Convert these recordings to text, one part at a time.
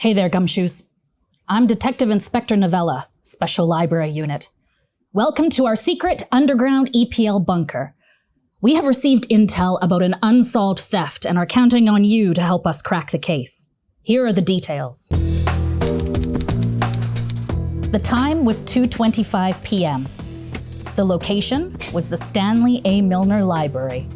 Hey there, Gumshoes. I'm Detective Inspector Novella, Special Library Unit. Welcome to our secret underground EPL bunker. We have received intel about an unsolved theft and are counting on you to help us crack the case. Here are the details. The time was 2:25 p.m. The location was the Stanley A. Milner Library.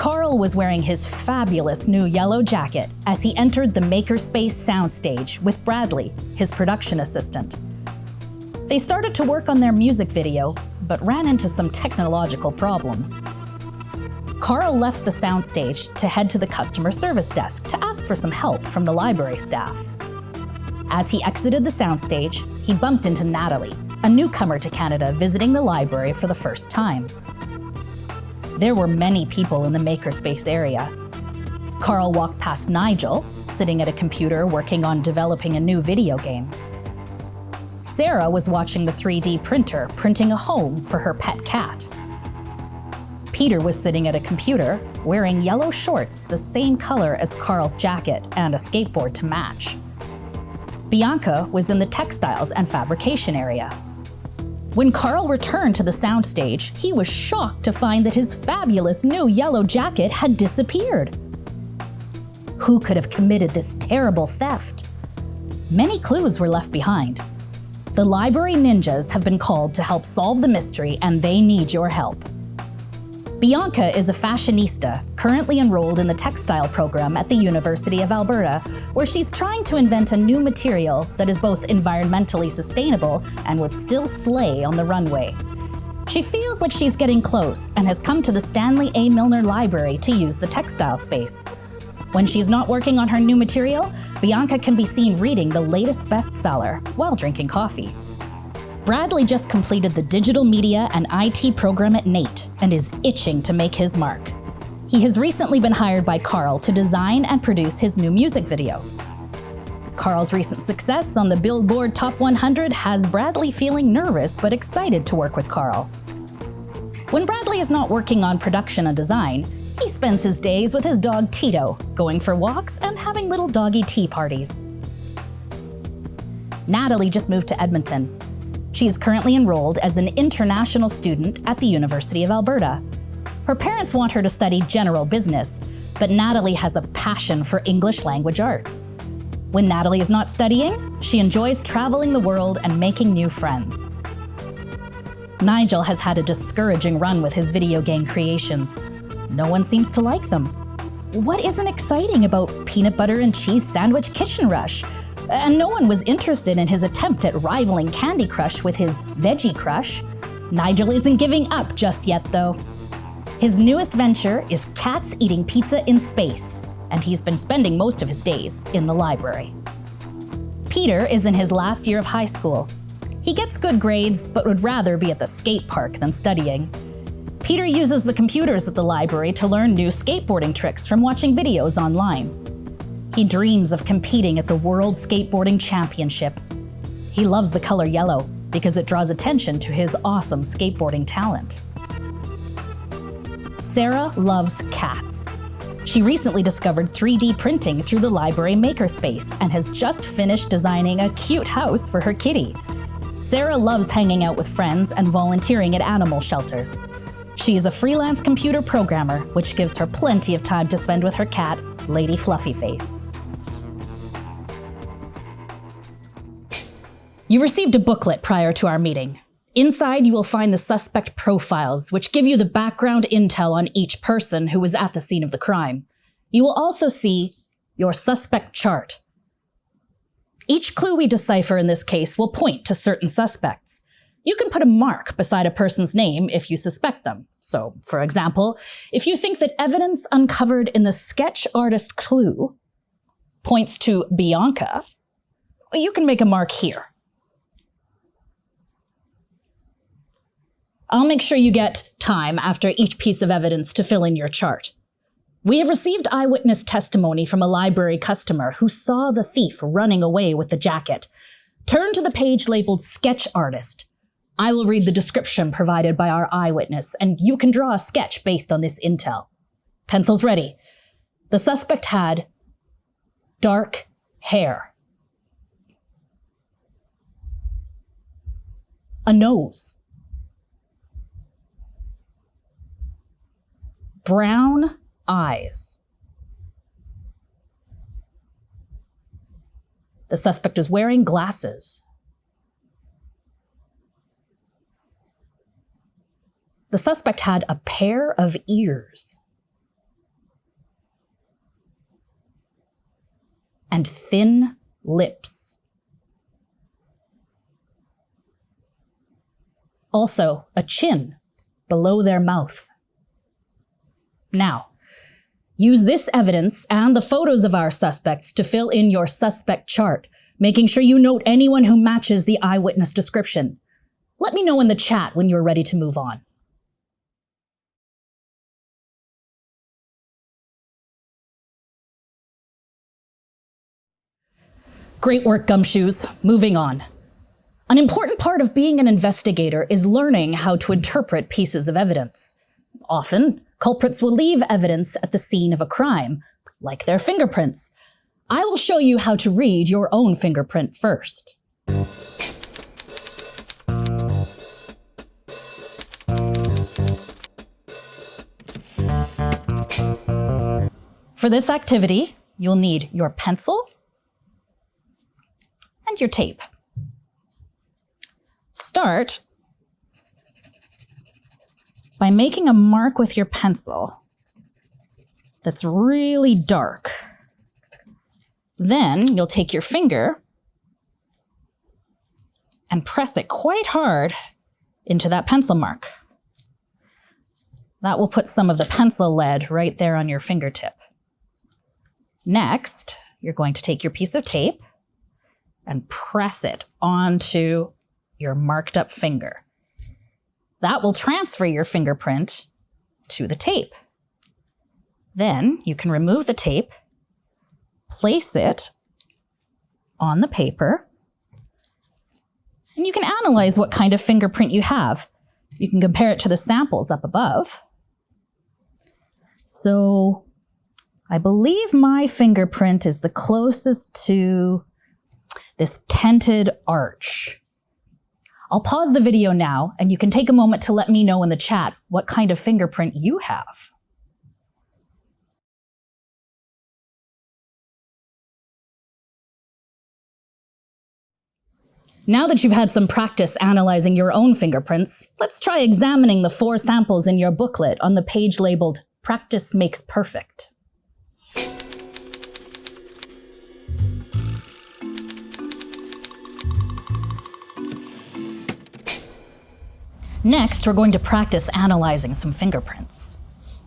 Carl was wearing his fabulous new yellow jacket as he entered the Makerspace soundstage with Bradley, his production assistant. They started to work on their music video, but ran into some technological problems. Carl left the soundstage to head to the customer service desk to ask for some help from the library staff. As he exited the soundstage, he bumped into Natalie, a newcomer to Canada visiting the library for the first time. There were many people in the Makerspace area. Carl walked past Nigel, sitting at a computer working on developing a new video game. Sarah was watching the 3D printer printing a home for her pet cat. Peter was sitting at a computer wearing yellow shorts the same color as Carl's jacket and a skateboard to match. Bianca was in the textiles and fabrication area. When Carl returned to the soundstage, he was shocked to find that his fabulous new yellow jacket had disappeared. Who could have committed this terrible theft? Many clues were left behind. The library ninjas have been called to help solve the mystery, and they need your help. Bianca is a fashionista currently enrolled in the textile program at the University of Alberta, where she's trying to invent a new material that is both environmentally sustainable and would still slay on the runway. She feels like she's getting close and has come to the Stanley A. Milner Library to use the textile space. When she's not working on her new material, Bianca can be seen reading the latest bestseller while drinking coffee. Bradley just completed the digital media and IT program at NAIT and is itching to make his mark. He has recently been hired by Carl to design and produce his new music video. Carl's recent success on the Billboard Top 100 has Bradley feeling nervous but excited to work with Carl. When Bradley is not working on production and design, he spends his days with his dog Tito, going for walks and having little doggy tea parties. Natalie just moved to Edmonton. She is currently enrolled as an international student at the University of Alberta. Her parents want her to study general business, but Natalie has a passion for English language arts. When Natalie is not studying, she enjoys traveling the world and making new friends. Nigel has had a discouraging run with his video game creations. No one seems to like them. What isn't exciting about Peanut Butter and Cheese Sandwich Kitchen Rush? And no one was interested in his attempt at rivaling Candy Crush with his Veggie Crush. Nigel isn't giving up just yet, though. His newest venture is cats eating pizza in space, and he's been spending most of his days in the library. Peter is in his last year of high school. He gets good grades, but would rather be at the skate park than studying. Peter uses the computers at the library to learn new skateboarding tricks from watching videos online. He dreams of competing at the World Skateboarding Championship. He loves the color yellow because it draws attention to his awesome skateboarding talent. Sarah loves cats. She recently discovered 3D printing through the library makerspace and has just finished designing a cute house for her kitty. Sarah loves hanging out with friends and volunteering at animal shelters. She is a freelance computer programmer, which gives her plenty of time to spend with her cat, Lady Fluffyface. You received a booklet prior to our meeting. Inside, you will find the suspect profiles, which give you the background intel on each person who was at the scene of the crime. You will also see your suspect chart. Each clue we decipher in this case will point to certain suspects. You can put a mark beside a person's name if you suspect them. So, for example, if you think that evidence uncovered in the sketch artist clue points to Bianca, you can make a mark here. I'll make sure you get time after each piece of evidence to fill in your chart. We have received eyewitness testimony from a library customer who saw the thief running away with the jacket. Turn to the page labeled Sketch Artist. I will read the description provided by our eyewitness, and you can draw a sketch based on this intel. Pencils ready. The suspect had dark hair, a nose. Brown eyes. The suspect is wearing glasses. The suspect had a pair of ears. And thin lips. Also, a chin below their mouth. Now, use this evidence and the photos of our suspects to fill in your suspect chart, making sure you note anyone who matches the eyewitness description. Let me know in the chat when you're ready to move on. Great work, Gumshoes. Moving on. An important part of being an investigator is learning how to interpret pieces of evidence. Often, culprits will leave evidence at the scene of a crime, like their fingerprints. I will show you how to read your own fingerprint first. For this activity, you'll need your pencil and your tape. Start by making a mark with your pencil that's really dark. Then you'll take your finger and press it quite hard into that pencil mark. That will put some of the pencil lead right there on your fingertip. Next, you're going to take your piece of tape and press it onto your marked up finger. That will transfer your fingerprint to the tape. Then you can remove the tape, place it on the paper, and you can analyze what kind of fingerprint you have. You can compare it to the samples up above. So I believe my fingerprint is the closest to this tented arch. I'll pause the video now, and you can take a moment to let me know in the chat what kind of fingerprint you have. Now that you've had some practice analyzing your own fingerprints, let's try examining the 4 samples in your booklet on the page labeled "Practice Makes Perfect." Next, we're going to practice analyzing some fingerprints.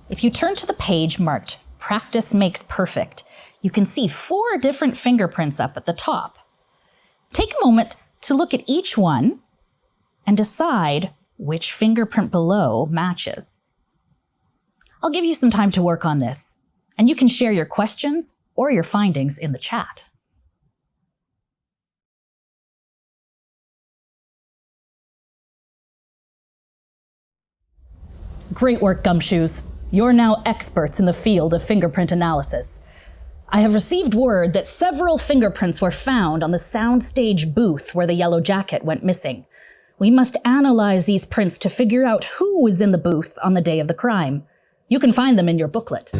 If you turn to the page marked "Practice Makes Perfect," you can see 4 different fingerprints up at the top. Take a moment to look at each one and decide which fingerprint below matches. I'll give you some time to work on this, and you can share your questions or your findings in the chat. Great work, Gumshoes. You're now experts in the field of fingerprint analysis. I have received word that several fingerprints were found on the soundstage booth where the yellow jacket went missing. We must analyze these prints to figure out who was in the booth on the day of the crime. You can find them in your booklet.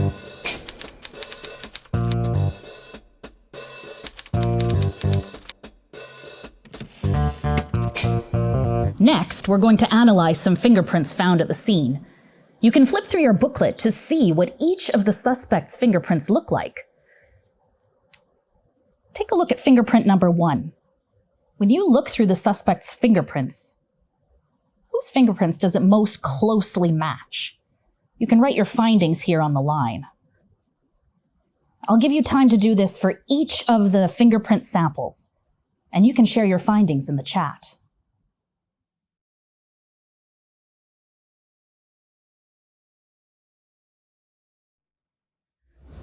Next, we're going to analyze some fingerprints found at the scene. You can flip through your booklet to see what each of the suspect's fingerprints look like. Take a look at fingerprint number 1. When you look through the suspect's fingerprints, whose fingerprints does it most closely match? You can write your findings here on the line. I'll give you time to do this for each of the fingerprint samples, and you can share your findings in the chat.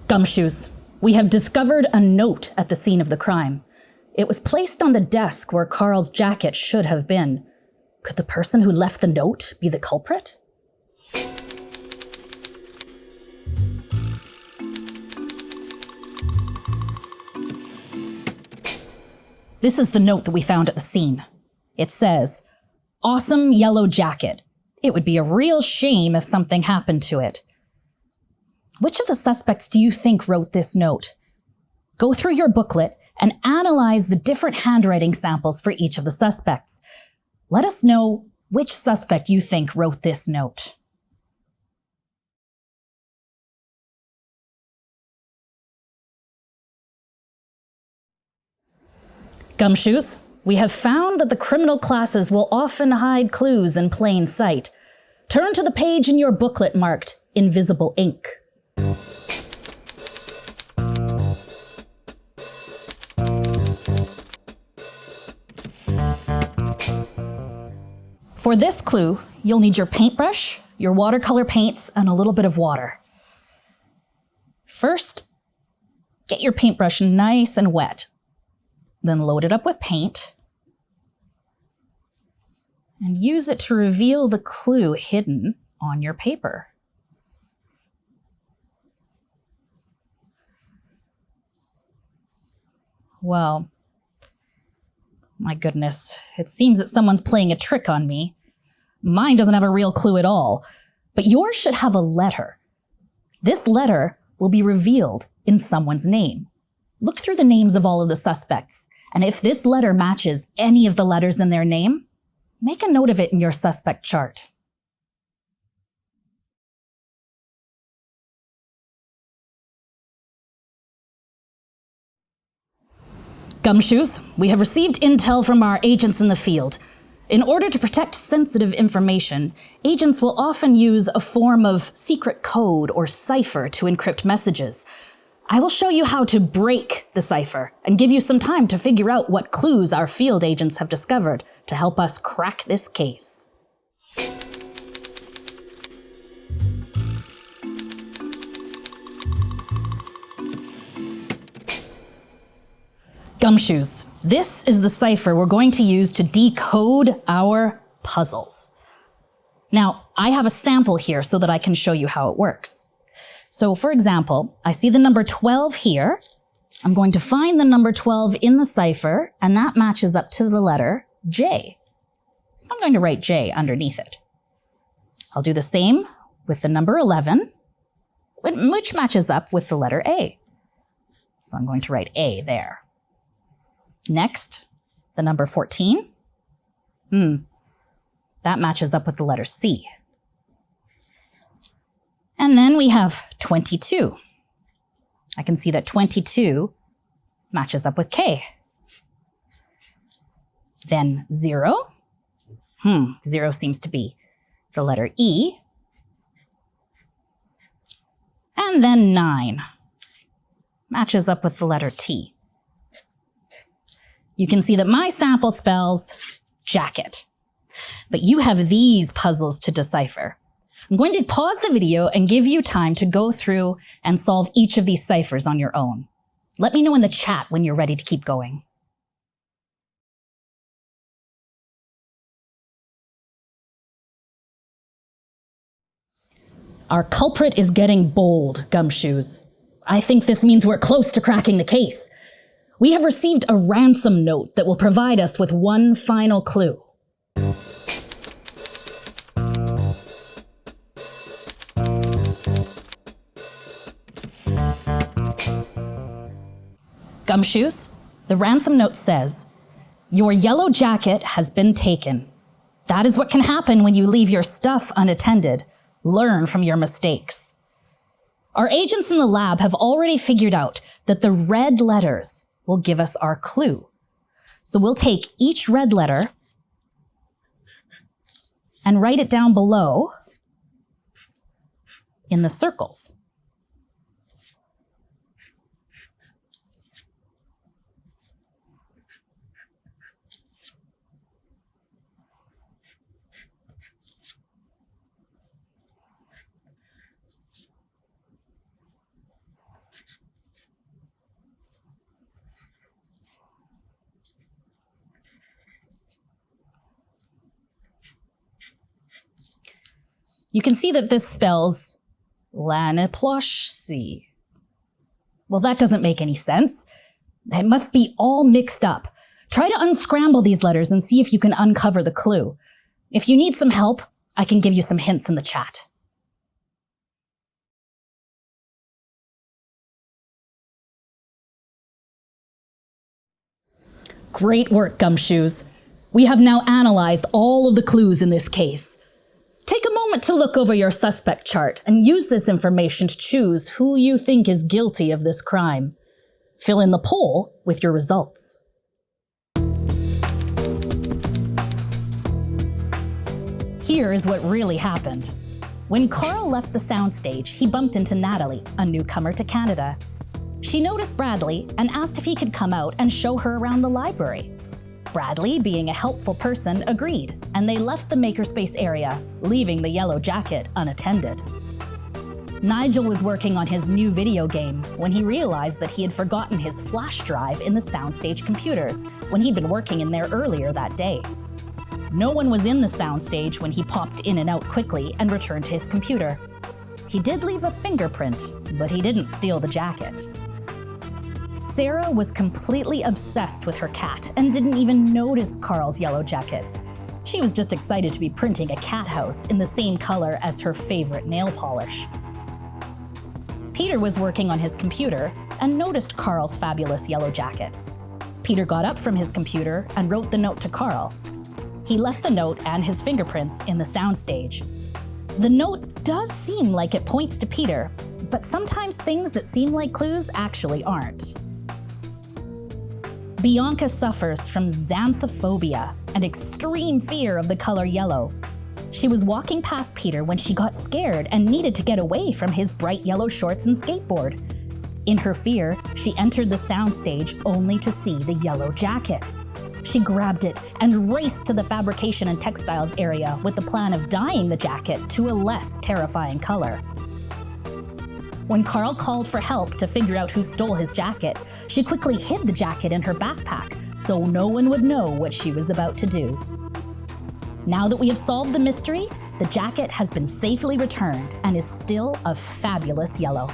Gumshoes, we have discovered a note at the scene of the crime. It was placed on the desk where Carl's jacket should have been. Could the person who left the note be the culprit? This is the note that we found at the scene. It says, awesome yellow jacket. It would be a real shame if something happened to it. Which of the suspects do you think wrote this note? Go through your booklet and analyze the different handwriting samples for each of the suspects. Let us know which suspect you think wrote this note. Gumshoes, we have found that the criminal classes will often hide clues in plain sight. Turn to the page in your booklet marked Invisible Ink. For this clue, you'll need your paintbrush, your watercolor paints, and a little bit of water. First, get your paintbrush nice and wet. Then load it up with paint and use it to reveal the clue hidden on your paper. Well, my goodness, it seems that someone's playing a trick on me. Mine doesn't have a real clue at all, but yours should have a letter. This letter will be revealed in someone's name. Look through the names of all of the suspects, and if this letter matches any of the letters in their name, make a note of it in your suspect chart. Gumshoes, we have received intel from our agents in the field. In order to protect sensitive information, agents will often use a form of secret code or cipher to encrypt messages. I will show you how to break the cipher and give you some time to figure out what clues our field agents have discovered to help us crack this case. Gumshoes, this is the cipher we're going to use to decode our puzzles. Now, I have a sample here so that I can show you how it works. So, for example, I see the number 12 here. I'm going to find the number 12 in the cipher, and that matches up to the letter J. So I'm going to write J underneath it. I'll do the same with the number 11, which matches up with the letter A. So I'm going to write A there. Next, the number 14. That matches up with the letter C. And then we have 22. I can see that 22 matches up with K. Then 0. 0 seems to be the letter E. And then 9 matches up with the letter T. You can see that my sample spells jacket, but you have these puzzles to decipher. I'm going to pause the video and give you time to go through and solve each of these ciphers on your own. Let me know in the chat when you're ready to keep going. Our culprit is getting bold, Gumshoes. I think this means we're close to cracking the case. We have received a ransom note that will provide us with one final clue. Gumshoes, the ransom note says, "Your yellow jacket has been taken. That is what can happen when you leave your stuff unattended. Learn from your mistakes." Our agents in the lab have already figured out that the red letters will give us our clue. So we'll take each red letter and write it down below in the circles. You can see that this spells Laniploshsi. Well, that doesn't make any sense. It must be all mixed up. Try to unscramble these letters and see if you can uncover the clue. If you need some help, I can give you some hints in the chat. Great work, Gumshoes. We have now analyzed all of the clues in this case. Take a moment to look over your suspect chart and use this information to choose who you think is guilty of this crime. Fill in the poll with your results. Here is what really happened. When Carl left the soundstage, he bumped into Natalie, a newcomer to Canada. She noticed Bradley and asked if he could come out and show her around the library. Bradley, being a helpful person, agreed, and they left the makerspace area, leaving the yellow jacket unattended. Nigel was working on his new video game when he realized that he had forgotten his flash drive in the soundstage computers when he'd been working in there earlier that day. No one was in the soundstage when he popped in and out quickly and returned to his computer. He did leave a fingerprint, but he didn't steal the jacket. Sarah was completely obsessed with her cat and didn't even notice Carl's yellow jacket. She was just excited to be printing a cat house in the same color as her favorite nail polish. Peter was working on his computer and noticed Carl's fabulous yellow jacket. Peter got up from his computer and wrote the note to Carl. He left the note and his fingerprints in the soundstage. The note does seem like it points to Peter, but sometimes things that seem like clues actually aren't. Bianca suffers from xanthophobia, an extreme fear of the color yellow. She was walking past Peter when she got scared and needed to get away from his bright yellow shorts and skateboard. In her fear, she entered the soundstage only to see the yellow jacket. She grabbed it and raced to the fabrication and textiles area with the plan of dyeing the jacket to a less terrifying color. When Carl called for help to figure out who stole his jacket, she quickly hid the jacket in her backpack so no one would know what she was about to do. Now that we have solved the mystery, the jacket has been safely returned and is still a fabulous yellow.